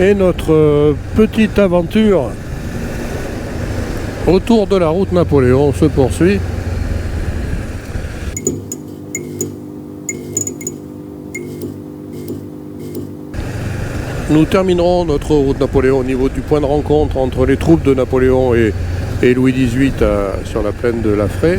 Et notre petite aventure autour de la route Napoléon se poursuit. Nous terminerons notre route Napoléon au niveau du point de rencontre entre les troupes de Napoléon et Louis XVIII sur la plaine de La Fraye.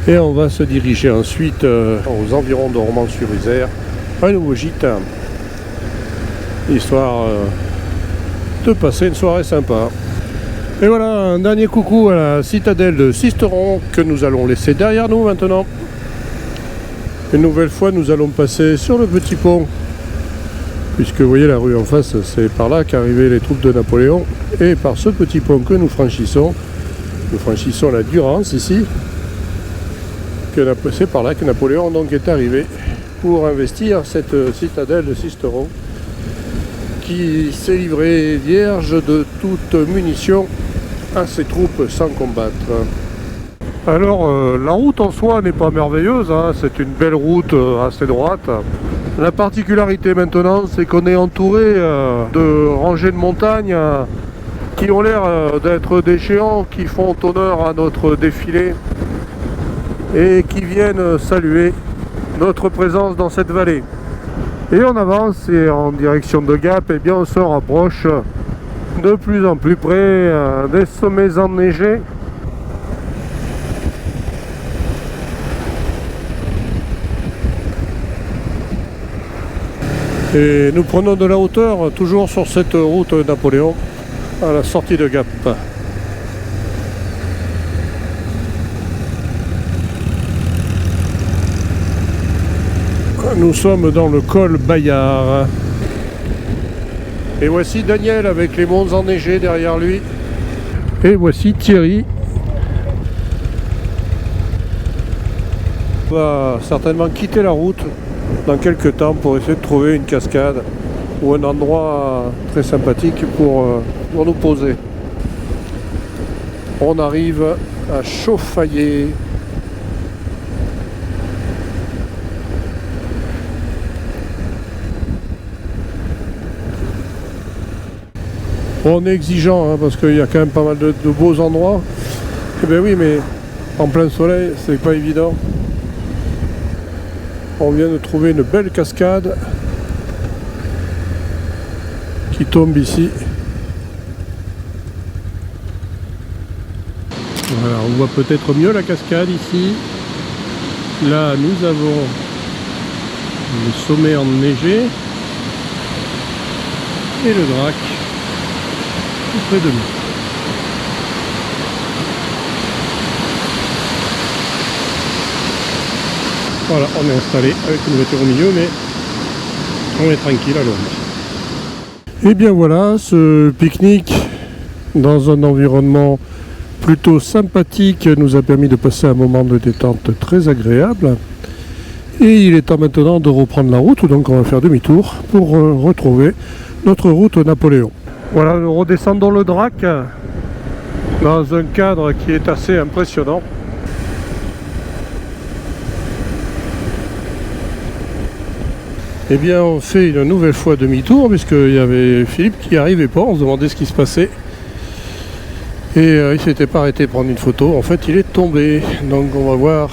Et on va se diriger ensuite aux environs de Romans-sur-Isère, un nouveau gîte, histoire de passer une soirée sympa. Et voilà, un dernier coucou à la citadelle de Sisteron que nous allons laisser derrière nous maintenant. Une nouvelle fois, nous allons passer sur le petit pont, puisque vous voyez la rue en face, c'est par là qu'arrivaient les troupes de Napoléon. Et par ce petit pont que nous franchissons la Durance ici. C'est par là que Napoléon donc est arrivé pour investir cette citadelle de Sisteron qui s'est livrée vierge de toute munition à ses troupes sans combattre. Alors la route en soi n'est pas merveilleuse, hein, c'est une belle route assez droite. La particularité maintenant, c'est qu'on est entouré de rangées de montagnes qui ont l'air d'être des géants qui font honneur à notre défilé et qui viennent saluer notre présence dans cette vallée. Et on avance et en direction de Gap, et bien on se rapproche de plus en plus près des sommets enneigés. Et nous prenons de la hauteur toujours sur cette route Napoléon à la sortie de Gap. Nous sommes dans le col Bayard. Et voici Daniel avec les monts enneigés derrière lui. Et voici Thierry. On va certainement quitter la route dans quelques temps pour essayer de trouver une cascade ou un endroit très sympathique pour nous poser. On arrive à Chauffaillé. On est exigeant hein, parce qu'il y a quand même pas mal de beaux endroits. Eh bien oui, mais en plein soleil, c'est pas évident. On vient de trouver une belle cascade qui tombe ici. Voilà, on voit peut-être mieux la cascade ici. Là, nous avons le sommet enneigé et le Drac tout près de nous. Voilà, on est installé avec une voiture au milieu, mais on est tranquille à l'ombre. Et bien voilà, ce pique-nique dans un environnement plutôt sympathique nous a permis de passer un moment de détente très agréable. Et il est temps maintenant de reprendre la route, donc on va faire demi-tour pour retrouver notre route Napoléon. Voilà, nous redescendons le Drac dans un cadre qui est assez impressionnant. Eh bien, on fait une nouvelle fois demi-tour puisqu'il y avait Philippe qui n'arrivait pas, on se demandait ce qui se passait. Et il s'était pas arrêté prendre une photo, en fait il est tombé, donc on va voir.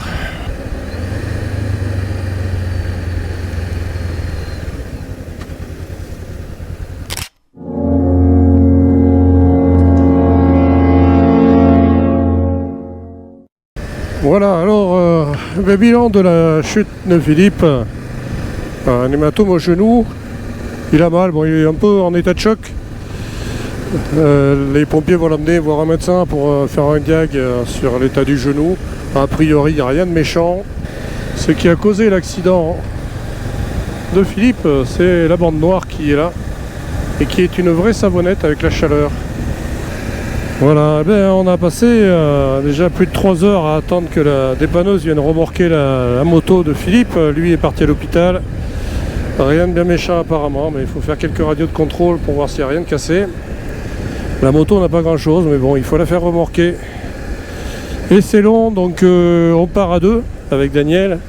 Voilà, alors le bilan de la chute de Philippe, un hématome au genou, il a mal, bon il est un peu en état de choc. Les pompiers vont l'amener voir un médecin pour faire un diag sur l'état du genou. A priori il n'y a rien de méchant. Ce qui a causé l'accident de Philippe, c'est la bande noire qui est là et qui est une vraie savonnette avec la chaleur. Voilà, ben, on a passé déjà plus de 3 heures à attendre que la dépanneuse vienne remorquer la moto de Philippe. Lui est parti à l'hôpital. Rien de bien méchant apparemment, mais il faut faire quelques radios de contrôle pour voir s'il n'y a rien de cassé. La moto n'a pas grand chose, mais bon, il faut la faire remorquer. Et c'est long, donc on part à deux avec Daniel.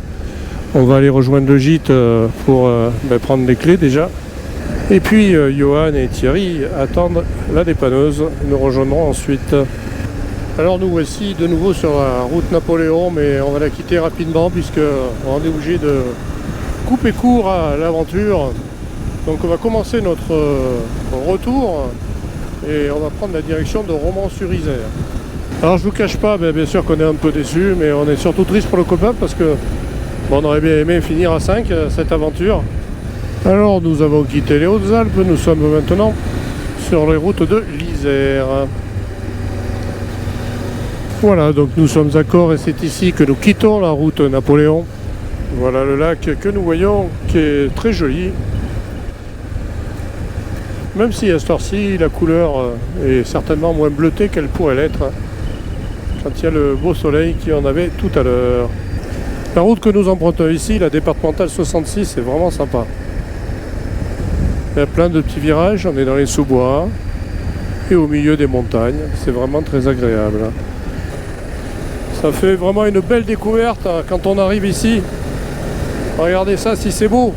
On va aller rejoindre le gîte pour prendre les clés déjà. Et puis Johan et Thierry attendent la dépanneuse. Nous rejoindrons ensuite. Alors nous voici de nouveau sur la route Napoléon, mais on va la quitter rapidement puisque on est obligé de couper court à l'aventure. Donc on va commencer notre retour et on va prendre la direction de Romans-sur-Isère. Alors je vous cache pas, bien sûr qu'on est un peu déçus, mais on est surtout triste pour le copain parce que on aurait bien aimé finir à 5 cette aventure. Alors nous avons quitté les Hautes-Alpes, nous sommes maintenant sur les routes de l'Isère. Voilà, donc nous sommes à Corps et c'est ici que nous quittons la route Napoléon. Voilà le lac que nous voyons qui est très joli. Même si à cette heure-ci la couleur est certainement moins bleutée qu'elle pourrait l'être quand il y a le beau soleil qu'il y en avait tout à l'heure. La route que nous empruntons ici, la départementale 66, est vraiment sympa. Il y a plein de petits virages, on est dans les sous-bois et au milieu des montagnes. C'est vraiment très agréable. Ça fait vraiment une belle découverte quand on arrive ici. Regardez ça, si c'est beau.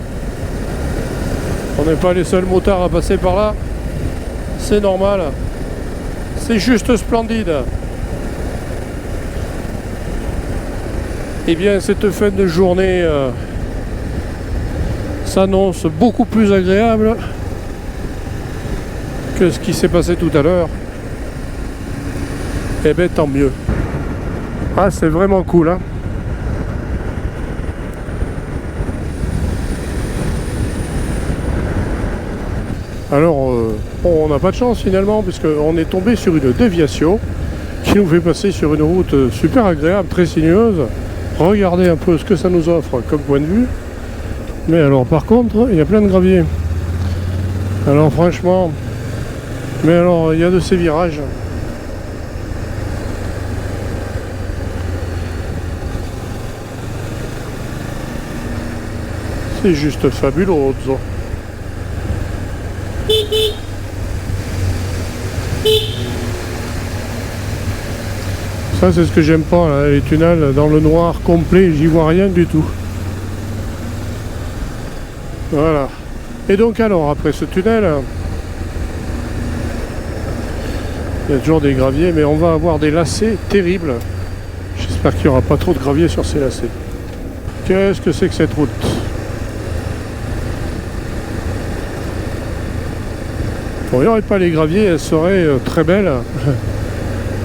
On n'est pas les seuls motards à passer par là. C'est normal. C'est juste splendide. Eh bien, cette fin de journée s'annonce beaucoup plus agréable que ce qui s'est passé tout à l'heure. Eh bien, tant mieux. Ah, c'est vraiment cool, hein. Alors, on n'a pas de chance finalement, puisqu'on est tombé sur une déviation qui nous fait passer sur une route super agréable, très sinueuse. Regardez un peu ce que ça nous offre comme point de vue. Mais alors, par contre, il y a plein de gravier. Alors, franchement, mais alors, il y a de ces virages. C'est juste fabuleux. Ça c'est ce que j'aime pas là, les tunnels dans le noir complet, j'y vois rien du tout. Voilà. Et donc alors après ce tunnel, il y a toujours des graviers, mais on va avoir des lacets terribles. J'espère qu'il n'y aura pas trop de gravier sur ces lacets. Qu'est-ce que c'est que cette route ? Bon, il n'y aurait pas les graviers, elles seraient très belles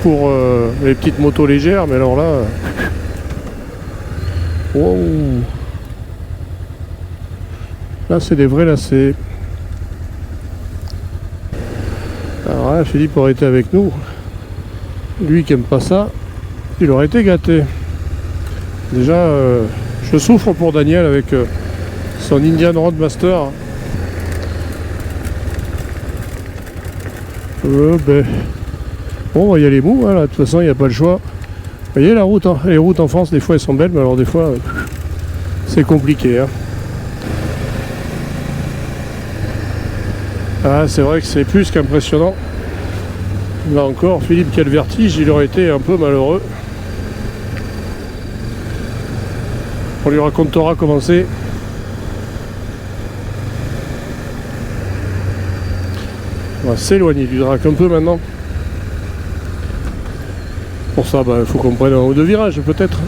pour les petites motos légères, mais alors là... Wow. Là, c'est des vrais lacets. Alors là, Philippe aurait été avec nous. Lui qui aime pas ça, il aurait été gâté. Déjà, je souffre pour Daniel avec son Indian Roadmaster. Bon, on va y aller mou, hein, là. De toute façon, il n'y a pas le choix. Vous voyez la route, hein. Les routes en France, des fois, elles sont belles, mais alors des fois, c'est compliqué. Hein. Ah, c'est vrai que c'est plus qu'impressionnant. Là encore, Philippe qui a le vertige, il aurait été un peu malheureux. On lui racontera comment c'est. On va s'éloigner du drac un peu maintenant. Pour ça, il faut qu'on prenne un ou deux virages peut-être.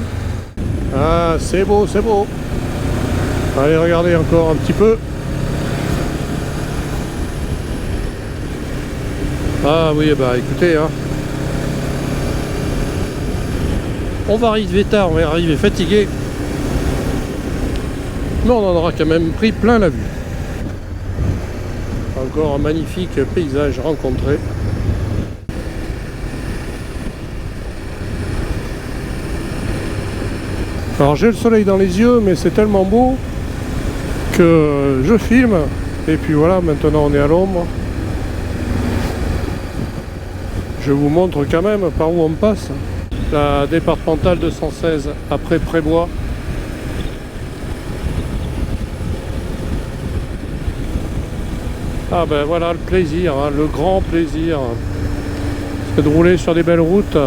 Ah, c'est beau, c'est beau. Allez, regardez encore un petit peu. Ah oui, écoutez, hein. On va arriver tard, on va arriver fatigué. Mais on en aura quand même pris plein la vue. Encore un magnifique paysage rencontré. Alors j'ai le soleil dans les yeux, mais c'est tellement beau que je filme. Et puis voilà, maintenant on est à l'ombre. Je vous montre quand même par où on passe. La départementale 216 après Prébois. Ah ben voilà le plaisir, hein, le grand plaisir c'est de rouler sur des belles routes.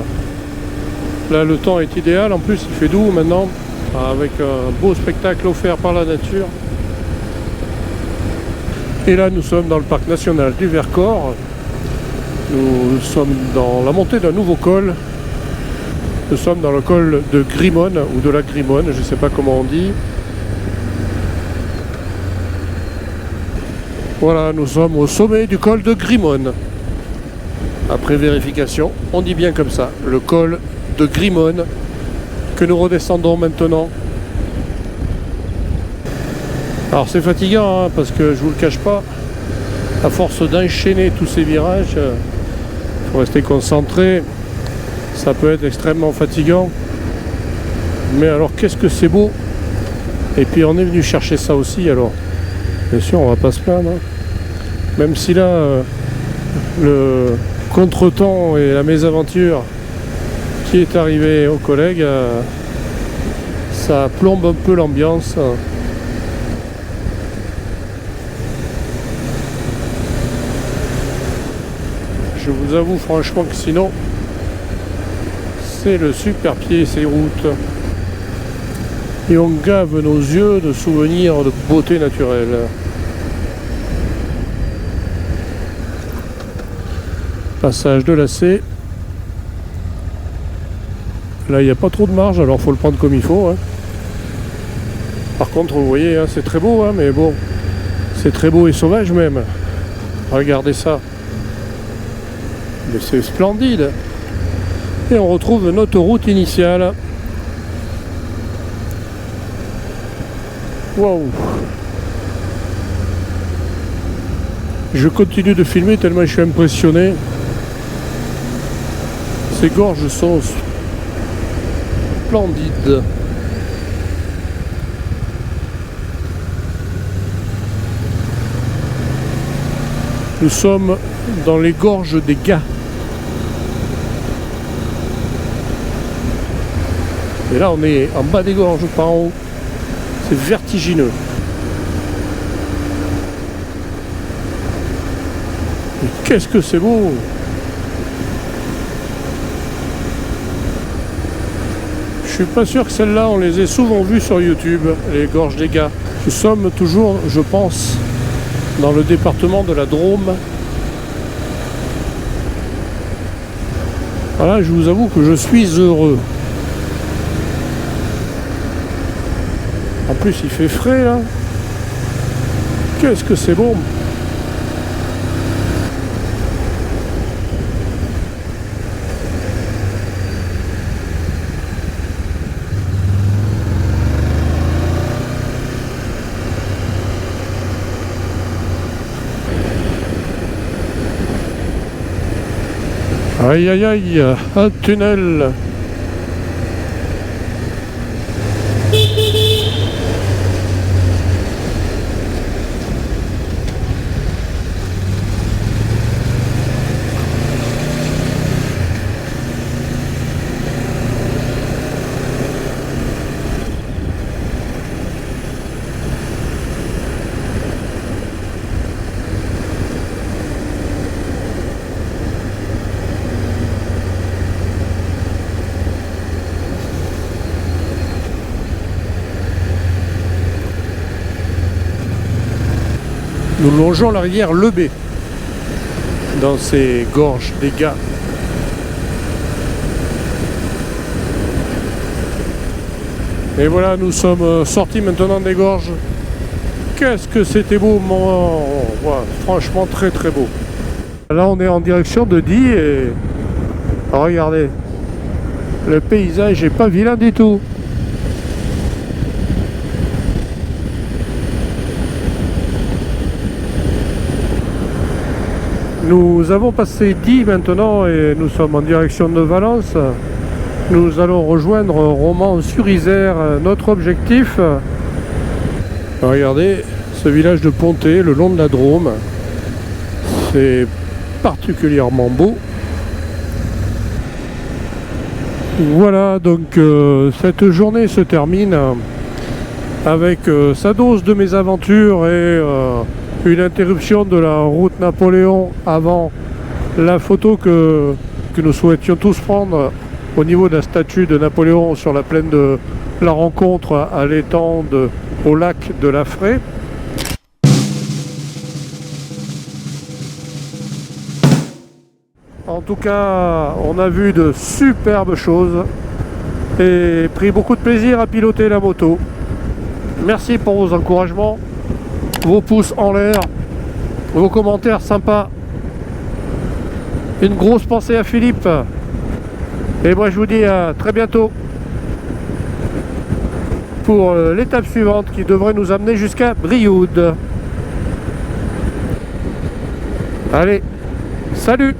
Là le temps est idéal, en plus il fait doux maintenant, avec un beau spectacle offert par la nature. Et là nous sommes dans le parc national du Vercors. Nous sommes dans la montée d'un nouveau col. Nous sommes dans le col de Grimone, ou de la Grimone, je ne sais pas comment on dit. Voilà, nous sommes au sommet du col de Grimone. Après vérification, on dit bien comme ça, le col de Grimone, que nous redescendons maintenant. Alors c'est fatigant, hein, parce que je vous le cache pas, à force d'enchaîner tous ces virages, il faut rester concentré, ça peut être extrêmement fatigant. Mais alors qu'est-ce que c'est beau! Et puis on est venu chercher ça aussi, alors bien sûr on va pas se plaindre, hein. Même si là le contretemps et la mésaventure qui est arrivée aux collègues, ça plombe un peu l'ambiance. Je vous avoue franchement que sinon c'est le super pied ces routes. Et on gave nos yeux de souvenirs de beauté naturelle. Passage de lacet. Là il n'y a pas trop de marge, alors faut le prendre comme il faut, hein. Par contre vous voyez, hein, c'est très beau, hein, mais bon, c'est très beau et sauvage même. Regardez ça. Mais c'est splendide. Et on retrouve notre route initiale. Waouh! Je continue de filmer tellement je suis impressionné. Ces gorges sont splendides. Nous sommes dans les gorges des Gats. Et là on est en bas des gorges, pas en haut. C'est vertigineux. Et qu'est-ce que c'est beau! Je suis pas sûr que celles-là, on les ait souvent vues sur YouTube, les gorges des Gats. Nous sommes toujours, je pense, dans le département de la Drôme. Voilà, je vous avoue que je suis heureux. En plus, il fait frais, là. Qu'est-ce que c'est beau! Aïe aïe aïe, un tunnel. Nous longeons la rivière Lebé dans ces gorges des Gats. Et voilà, nous sommes sortis maintenant des gorges. Qu'est-ce que c'était beau, voilà, franchement très très beau. Là on est en direction de Die et regardez, le paysage n'est pas vilain du tout. Nous avons passé Die maintenant et nous sommes en direction de Valence. Nous allons rejoindre Romans-sur-Isère, notre objectif. Regardez ce village de Pontet, le long de la Drôme. C'est particulièrement beau. Voilà, donc cette journée se termine avec sa dose de mésaventures et une interruption de la route Napoléon avant la photo que que nous souhaitions tous prendre au niveau de la statue de Napoléon sur la plaine de la Rencontre à l'étang au lac de la Fraie. En tout cas, on a vu de superbes choses et pris beaucoup de plaisir à piloter la moto. Merci pour vos encouragements, vos pouces en l'air, vos commentaires sympas. Une grosse pensée à Philippe. Et moi je vous dis à très bientôt pour l'étape suivante qui devrait nous amener jusqu'à Brioude. Allez, salut!